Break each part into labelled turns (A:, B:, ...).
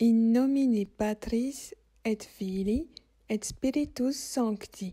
A: In nomine Patris et Filii et Spiritus Sancti.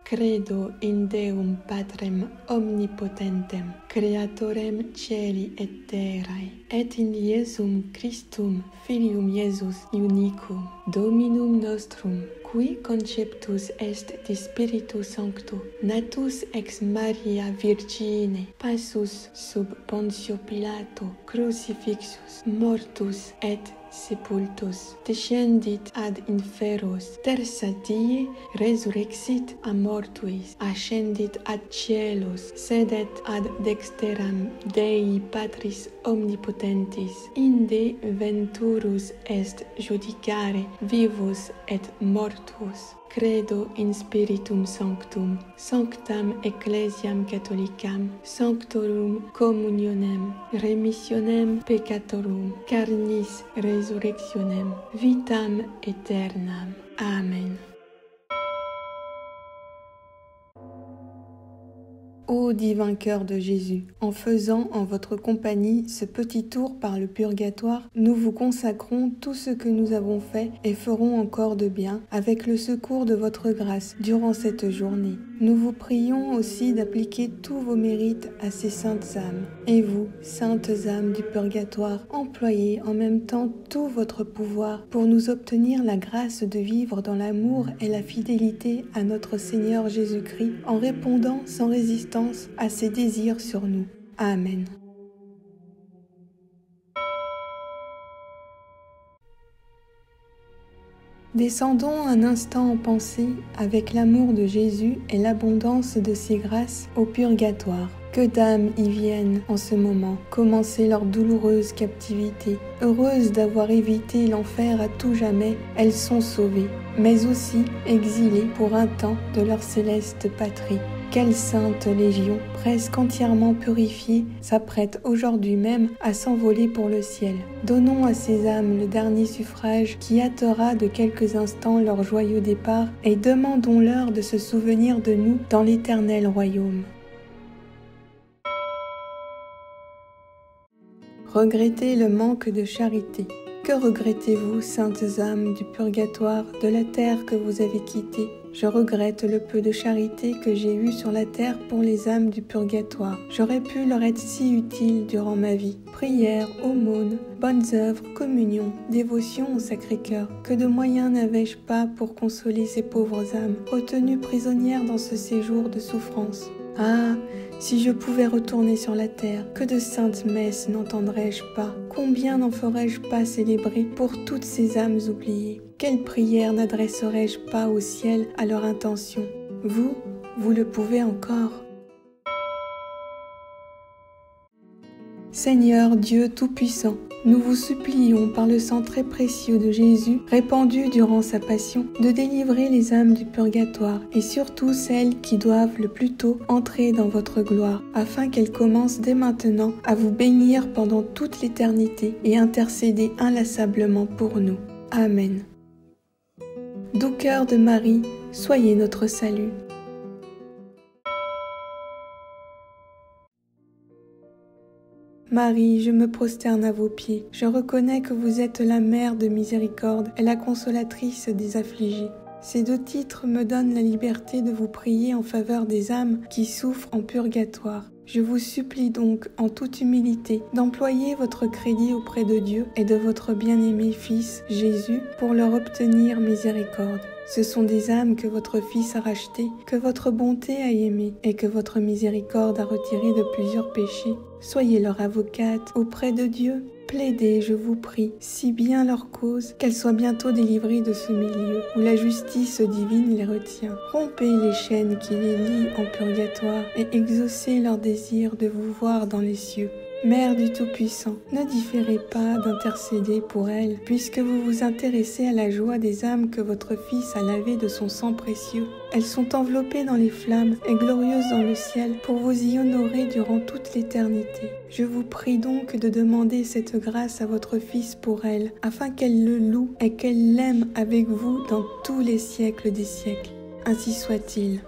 A: Credo in Deum Patrem omnipotentem, Creatorem Caeli et terrae, et in Iesum Christum Filium Iesus unicum, Dominum nostrum, qui conceptus est de Spiritu Sancto, natus ex Maria Virgine, passus sub Pontio Pilato, crucifixus, mortus et sepultus, descendit ad inferos, tertia die resurrexit a mortuis, ascendit ad caelos, sedet ad dexteram Dei Patris omnipotentis, inde venturus est judicare vivus et mortuos. Credo in Spiritum Sanctum, Sanctam Ecclesiam Catholicam, Sanctorum Communionem, Remissionem Peccatorum, Carnis Resurrectionem, Vitam Aeternam. Amen. Ô divin cœur de Jésus, en faisant en votre compagnie ce petit tour par le purgatoire, nous vous consacrons tout ce que nous avons fait et ferons encore de bien avec le secours de votre grâce durant cette journée. Nous vous prions aussi d'appliquer tous vos mérites à ces saintes âmes. Et vous, saintes âmes du purgatoire, employez en même temps tout votre pouvoir pour nous obtenir la grâce de vivre dans l'amour et la fidélité à notre Seigneur Jésus-Christ en répondant sans résistance à ses désirs sur nous. Amen. Descendons un instant en pensée avec l'amour de Jésus et l'abondance de ses grâces au purgatoire. Que d'âmes y viennent en ce moment, commencer leur douloureuse captivité. Heureuses d'avoir évité l'enfer à tout jamais, elles sont sauvées, mais aussi exilées pour un temps de leur céleste patrie. Quelle sainte légion, presque entièrement purifiée, s'apprête aujourd'hui même à s'envoler pour le ciel. Donnons à ces âmes le dernier suffrage qui hâtera de quelques instants leur joyeux départ et demandons-leur de se souvenir de nous dans l'éternel royaume. Regrettez le manque de charité. Que regrettez-vous, saintes âmes du purgatoire, de la terre que vous avez quittée? Je regrette le peu de charité que j'ai eu sur la terre pour les âmes du purgatoire. J'aurais pu leur être si utile durant ma vie. Prières, aumônes, bonnes œuvres, communion, dévotion au Sacré-Cœur. Que de moyens n'avais-je pas pour consoler ces pauvres âmes, retenues prisonnières dans ce séjour de souffrance? Ah, si je pouvais retourner sur la terre, que de saintes messes n'entendrais-je pas? Combien n'en ferais-je pas célébrer pour toutes ces âmes oubliées? Quelle prière n'adresserais-je pas au ciel à leur intention? Vous le pouvez encore. Seigneur Dieu Tout-Puissant, nous vous supplions par le sang très précieux de Jésus, répandu durant sa passion, de délivrer les âmes du purgatoire et surtout celles qui doivent le plus tôt entrer dans votre gloire, afin qu'elles commencent dès maintenant à vous bénir pendant toute l'éternité et intercéder inlassablement pour nous. Amen. Doux cœur de Marie, soyez notre salut. Marie, je me prosterne à vos pieds. Je reconnais que vous êtes la mère de miséricorde et la consolatrice des affligés. Ces deux titres me donnent la liberté de vous prier en faveur des âmes qui souffrent en purgatoire. Je vous supplie donc, en toute humilité, d'employer votre crédit auprès de Dieu et de votre bien-aimé Fils, Jésus, pour leur obtenir miséricorde. Ce sont des âmes que votre Fils a rachetées, que votre bonté a aimées et que votre miséricorde a retirées de plusieurs péchés. Soyez leur avocate auprès de Dieu. Plaidez, je vous prie, si bien leur cause, qu'elles soient bientôt délivrées de ce milieu où la justice divine les retient. Rompez les chaînes qui les lient en purgatoire et exaucez leur désir de vous voir dans les cieux. Mère du Tout-Puissant, ne différez pas d'intercéder pour elles, puisque vous vous intéressez à la joie des âmes que votre Fils a lavées de son sang précieux. Elles sont enveloppées dans les flammes et glorieuses dans le ciel pour vous y honorer durant toute l'éternité. Je vous prie donc de demander cette grâce à votre Fils pour elles, afin qu'elle le loue et qu'elle l'aime avec vous dans tous les siècles des siècles. Ainsi soit-il.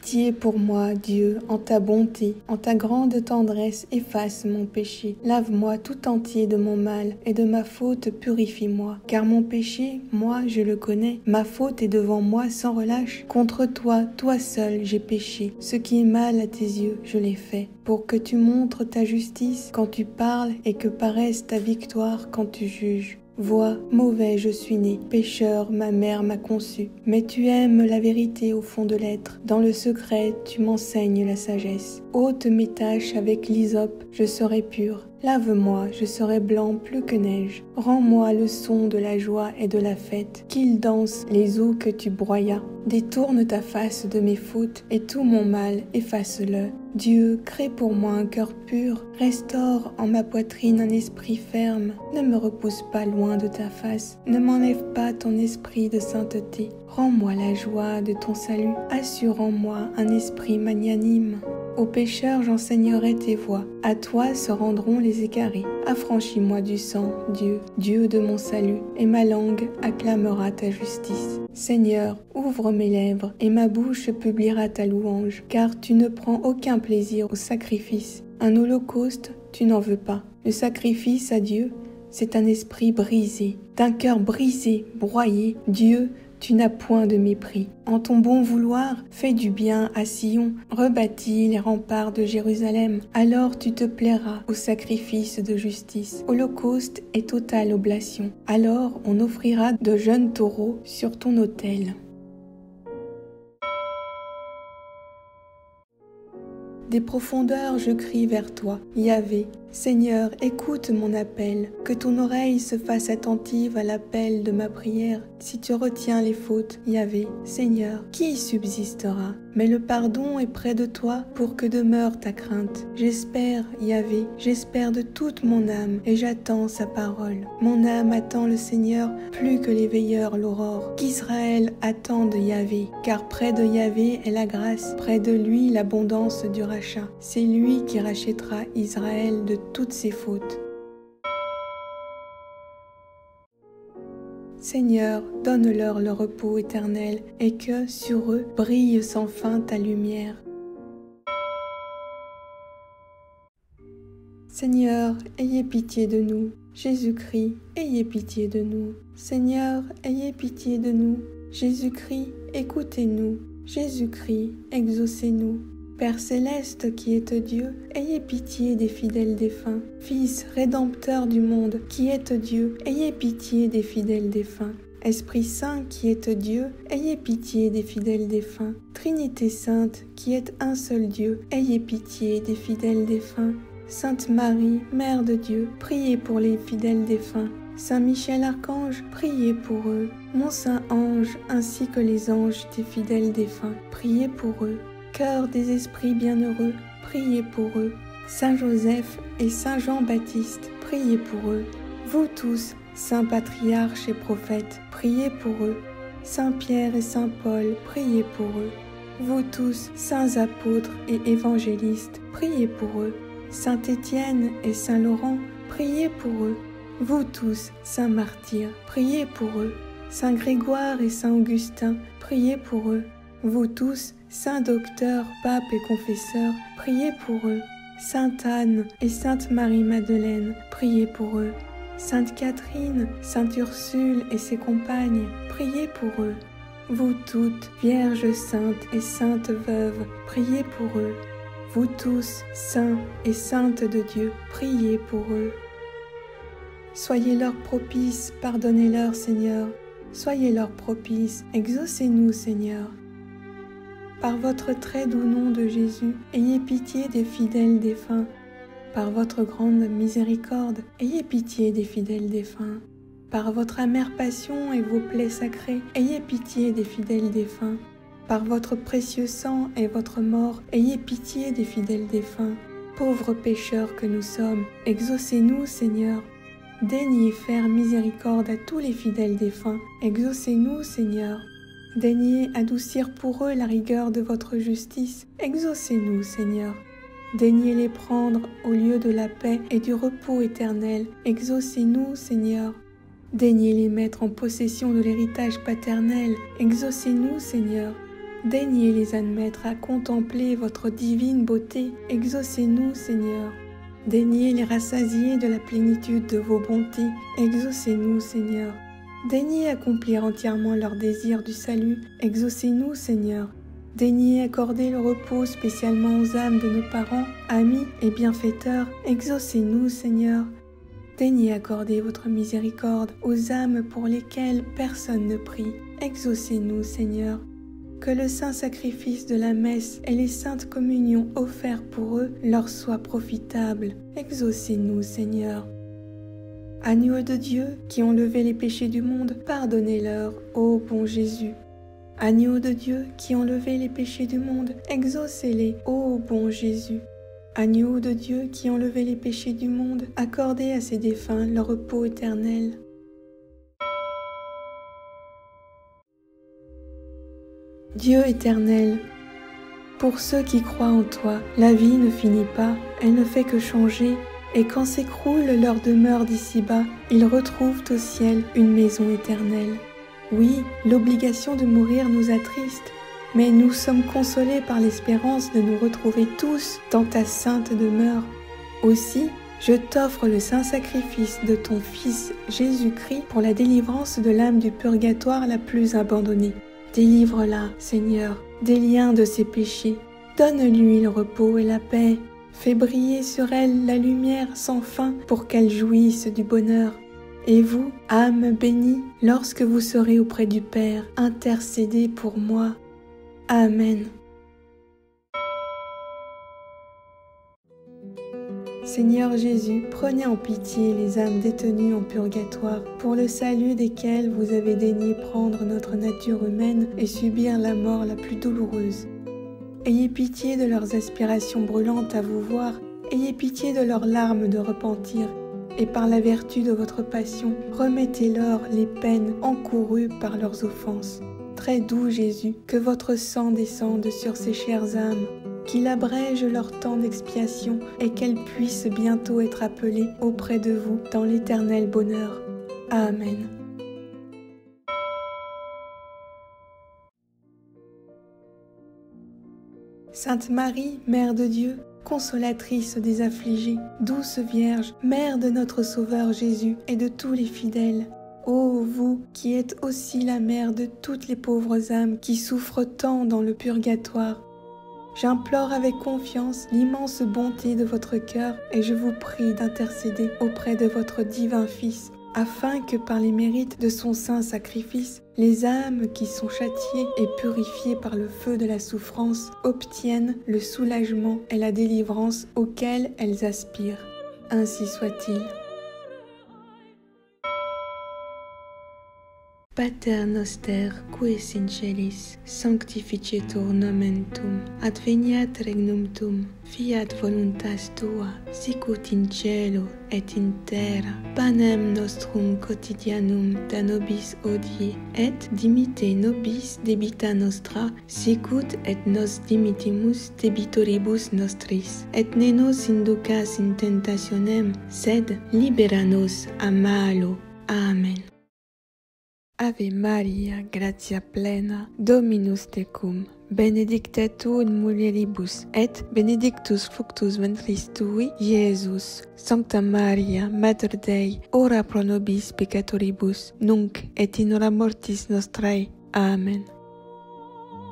A: pitié pour moi, Dieu, en ta bonté, en ta grande tendresse, efface mon péché. Lave-moi tout entier de mon mal, et de ma faute purifie-moi. Car mon péché, moi, je le connais. Ma faute est devant moi sans relâche. Contre toi, toi seul, j'ai péché. Ce qui est mal à tes yeux, je l'ai fait. Pour que tu montres ta justice quand tu parles, et que paraisse ta victoire quand tu juges. Vois, mauvais je suis né, pécheur ma mère m'a conçu. Mais tu aimes la vérité au fond de l'être, dans le secret tu m'enseignes la sagesse. Ôte mes taches avec l'hysope, je serai pur. Lave-moi, je serai blanc plus que neige. Rends-moi le son de la joie et de la fête, qu'ils dansent les eaux que tu broyas. Détourne ta face de mes fautes, et tout mon mal, efface-le. Dieu, crée pour moi un cœur pur, restaure en ma poitrine un esprit ferme. Ne me repousse pas loin de ta face, ne m'enlève pas ton esprit de sainteté. Rends-moi la joie de ton salut, assure en moi un esprit magnanime. Aux pécheurs j'enseignerai tes voies, à toi se rendront les égarés. Affranchis-moi du sang, Dieu, Dieu de mon salut, et ma langue acclamera ta justice. Seigneur, ouvre mes lèvres, et ma bouche publiera ta louange, car tu ne prends aucun plaisir au sacrifice. Un holocauste, tu n'en veux pas. Le sacrifice à Dieu, c'est un esprit brisé, d'un cœur brisé, broyé. Dieu, tu n'as point de mépris. En ton bon vouloir, fais du bien à Sion, rebâtis les remparts de Jérusalem. Alors tu te plairas au sacrifice de justice, holocauste et totale oblation. Alors on offrira de jeunes taureaux sur ton autel. Des profondeurs je crie vers toi, Yahvé. Seigneur, écoute mon appel, que ton oreille se fasse attentive à l'appel de ma prière. Si tu retiens les fautes, Yahvé, Seigneur, qui subsistera? Mais le pardon est près de toi pour que demeure ta crainte. J'espère, Yahvé, j'espère de toute mon âme et j'attends sa parole. Mon âme attend le Seigneur plus que les veilleurs l'aurore. Qu'Israël attende Yahvé, car près de Yahvé est la grâce, près de lui l'abondance du rachat. C'est lui qui rachètera Israël de toutes ses fautes. Seigneur, donne-leur le repos éternel et que sur eux brille sans fin ta lumière. Seigneur, ayez pitié de nous. Jésus-Christ, ayez pitié de nous. Seigneur, ayez pitié de nous. Jésus-Christ, écoutez-nous. Jésus-Christ, exaucez-nous. Père céleste qui êtes Dieu, ayez pitié des fidèles défunts. Fils rédempteur du monde qui êtes Dieu, ayez pitié des fidèles défunts. Esprit Saint qui êtes Dieu, ayez pitié des fidèles défunts. Trinité Sainte qui êtes un seul Dieu, ayez pitié des fidèles défunts. Sainte Marie, Mère de Dieu, priez pour les fidèles défunts. Saint Michel Archange, priez pour eux. Mon Saint Ange, ainsi que les anges des fidèles défunts, priez pour eux. Cœur des esprits bienheureux, priez pour eux. Saint Joseph et Saint Jean-Baptiste, priez pour eux. Vous tous, saints patriarches et prophètes, priez pour eux. Saint Pierre et Saint Paul, priez pour eux. Vous tous, saints apôtres et évangélistes, priez pour eux. Saint Étienne et Saint Laurent, priez pour eux. Vous tous, saints martyrs, priez pour eux. Saint Grégoire et Saint Augustin, priez pour eux. Vous tous, saints docteurs, papes et confesseurs, priez pour eux. Sainte Anne et Sainte Marie-Madeleine, priez pour eux. Sainte Catherine, Sainte Ursule et ses compagnes, priez pour eux. Vous toutes, Vierges saintes et saintes veuves, priez pour eux. Vous tous, saints et saintes de Dieu, priez pour eux. Soyez-leur propices, pardonnez-leur, Seigneur. Soyez-leur propices, exaucez-nous, Seigneur. Par votre très doux nom de Jésus, ayez pitié des fidèles défunts. Par votre grande miséricorde, ayez pitié des fidèles défunts. Par votre amère passion et vos plaies sacrées, ayez pitié des fidèles défunts. Par votre précieux sang et votre mort, ayez pitié des fidèles défunts. Pauvres pécheurs que nous sommes, exaucez-nous, Seigneur. Daignez faire miséricorde à tous les fidèles défunts. Exaucez-nous, Seigneur. Daignez adoucir pour eux la rigueur de votre justice. Exaucez-nous, Seigneur. Daignez les prendre au lieu de la paix et du repos éternel. Exaucez-nous, Seigneur. Daignez les mettre en possession de l'héritage paternel. Exaucez-nous, Seigneur. daignez les admettre à contempler votre divine beauté. Exaucez-nous, Seigneur. Daignez les rassasier de la plénitude de vos bontés. Exaucez-nous, Seigneur. Daignez accomplir entièrement leur désir du salut. Exaucez-nous, Seigneur. Daignez accorder le repos spécialement aux âmes de nos parents, amis et bienfaiteurs. Exaucez-nous, Seigneur. Daignez accorder votre miséricorde aux âmes pour lesquelles personne ne prie. Exaucez-nous, Seigneur. Que le saint sacrifice de la messe et les saintes communions offertes pour eux leur soient profitables. Exaucez-nous, Seigneur. Agneaux de Dieu qui ont levé les péchés du monde, pardonnez-leur, ô bon Jésus. Agneaux de Dieu qui ont levé les péchés du monde, exaucez-les, ô bon Jésus. Agneaux de Dieu qui ont levé les péchés du monde, accordez à ces défunts leur repos éternel. Dieu éternel, pour ceux qui croient en toi, la vie ne finit pas, elle ne fait que changer, et quand s'écroule leur demeure d'ici-bas, ils retrouvent au ciel une maison éternelle. Oui, l'obligation de mourir nous attriste, mais nous sommes consolés par l'espérance de nous retrouver tous dans ta sainte demeure. Aussi, je t'offre le saint sacrifice de ton Fils Jésus-Christ pour la délivrance de l'âme du purgatoire la plus abandonnée. Délivre-la, Seigneur, des liens de ses péchés. Donne-lui le repos et la paix. Fais briller sur elle la lumière sans fin pour qu'elle jouisse du bonheur. Et vous, âme bénie, lorsque vous serez auprès du Père, intercédez pour moi. Amen. Seigneur Jésus, prenez en pitié les âmes détenues en purgatoire, pour le salut desquelles vous avez daigné prendre notre nature humaine et subir la mort la plus douloureuse. Ayez pitié de leurs aspirations brûlantes à vous voir, ayez pitié de leurs larmes de repentir, et par la vertu de votre passion, remettez-leur les peines encourues par leurs offenses. Très doux Jésus, que votre sang descende sur ces chères âmes, qu'il abrège leur temps d'expiation et qu'elles puissent bientôt être appelées auprès de vous dans l'éternel bonheur. Amen. Sainte Marie, Mère de Dieu, consolatrice des affligés, douce Vierge, Mère de notre Sauveur Jésus et de tous les fidèles, ô vous qui êtes aussi la mère de toutes les pauvres âmes qui souffrent tant dans le purgatoire, j'implore avec confiance l'immense bonté de votre cœur et je vous prie d'intercéder auprès de votre divin Fils, afin que par les mérites de son saint sacrifice, les âmes qui sont châtiées et purifiées par le feu de la souffrance obtiennent le soulagement et la délivrance auxquels elles aspirent. Ainsi soit-il. Pater noster, qui es in celis, sanctificetur nomen tuum, adveniat regnum tuum, fiat voluntas tua, sicut in cielo et in terra. Panem nostrum quotidianum da nobis hodie, et dimitte nobis debita nostra, sicut et nos dimittimus debitoribus nostris. Et ne nos inducas in tentationem, sed libera nos a malo. Amen. Ave Maria, gratia plena, Dominus tecum, benedicta tu in mulieribus, et benedictus fructus ventris tui, Iesus. Sancta Maria, Mater Dei, ora pro nobis peccatoribus, nunc et in hora mortis nostrae. Amen.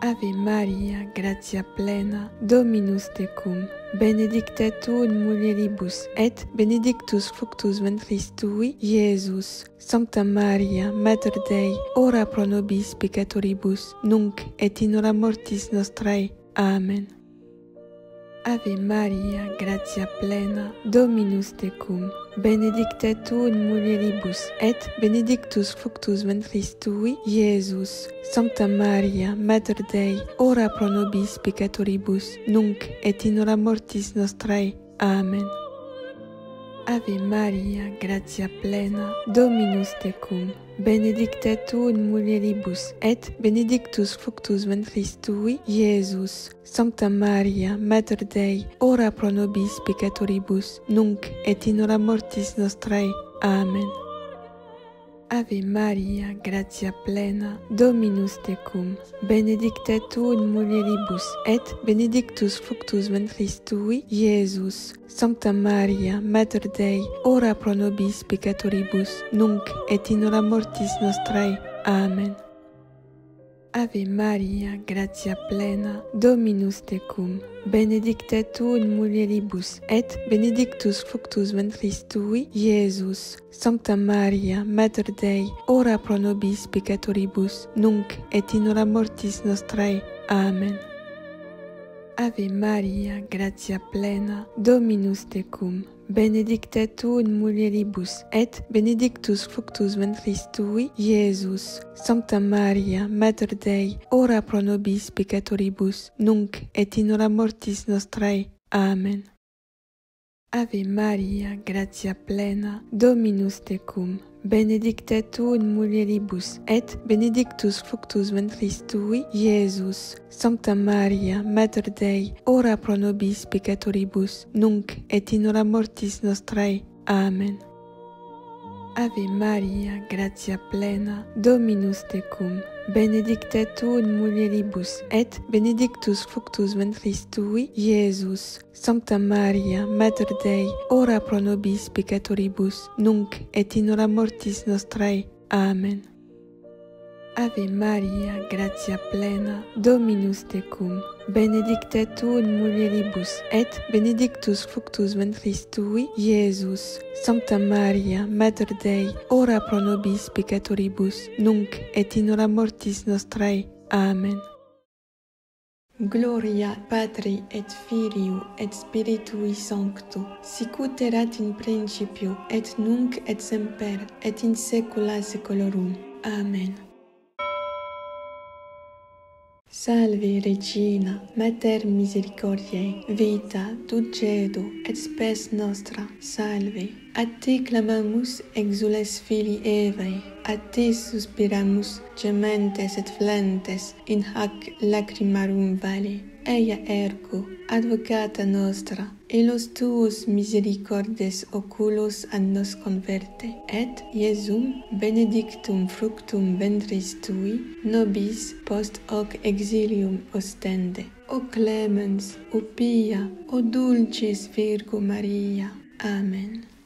A: Ave Maria, gratia plena, Dominus tecum, benedicta tu in mulieribus, et benedictus fructus ventris tui, Iesus. Sancta Maria, Mater Dei, ora pro nobis peccatoribus, nunc et in hora mortis nostrae. Amen. Ave Maria, gratia plena, Dominus tecum, benedicta tu in mulieribus, et benedictus fructus ventris tui, Iesus. Sancta Maria, Mater Dei, ora pro nobis peccatoribus, nunc et in hora mortis nostrae. Amen. Ave Maria, gratia plena, Dominus tecum, benedicta tu in mulieribus, et benedictus fructus ventris tui, Iesus. Sancta Maria, Mater Dei, ora pro nobis peccatoribus, nunc et in hora mortis nostrae. Amen. Ave Maria, gratia plena, Dominus tecum, benedicta tu in mulieribus, et benedictus fructus ventris tui, Iesus. Sancta Maria, Mater Dei, ora pro nobis peccatoribus, nunc et in hora mortis nostrae. Amen. Ave Maria, gratia plena, Dominus tecum, benedicta tu in mulieribus, et benedictus fructus ventris tui, Iesus. Sancta Maria, Mater Dei, ora pro nobis peccatoribus, nunc et in hora mortis nostrae. Amen. Ave Maria, gratia plena, Dominus tecum, benedicta tu in mulieribus, et benedictus fructus ventris tui, Iesus. Sancta Maria, Mater Dei, ora pro nobis peccatoribus, nunc et in hora mortis nostrae. Amen. Ave Maria, gratia plena, Dominus tecum, benedicta tu in mulieribus, et benedictus fructus ventris tui, Iesus. Sancta Maria, Mater Dei, ora pro nobis peccatoribus, nunc et in hora mortis nostrae. Amen. Ave Maria, gratia plena, Dominus tecum, benedicta tu in mulieribus, et benedictus fructus ventris tui, Iesus. Sancta Maria, Mater Dei, ora pro nobis peccatoribus, nunc et in hora mortis nostrae. Amen. Ave Maria, gratia plena, Dominus tecum, benedicta tu in mulieribus, et benedictus fructus ventris tui, Iesus. Sancta Maria, Mater Dei, ora pro nobis peccatoribus, nunc et in hora mortis nostrae. Amen. Gloria Patri et Filio et Spiritui Sancto, sicut erat in principio, et nunc et semper, et in saecula saeculorum. Amen. Salve Regina, Mater misericordiae, vita, dulcedo, et spes nostra, salve. A te clamamus, exules filii Evae, a te suspiramus, gementes et flentes, in hac lacrimarum vale. Eia ergo, advocata nostra, elos tuos misericordes oculos ad nos converte, et Iesum benedictum fructum ventris tui, nobis post hoc exilium ostende. O clemens, o pia, o dulcis Virgo Maria. Amen.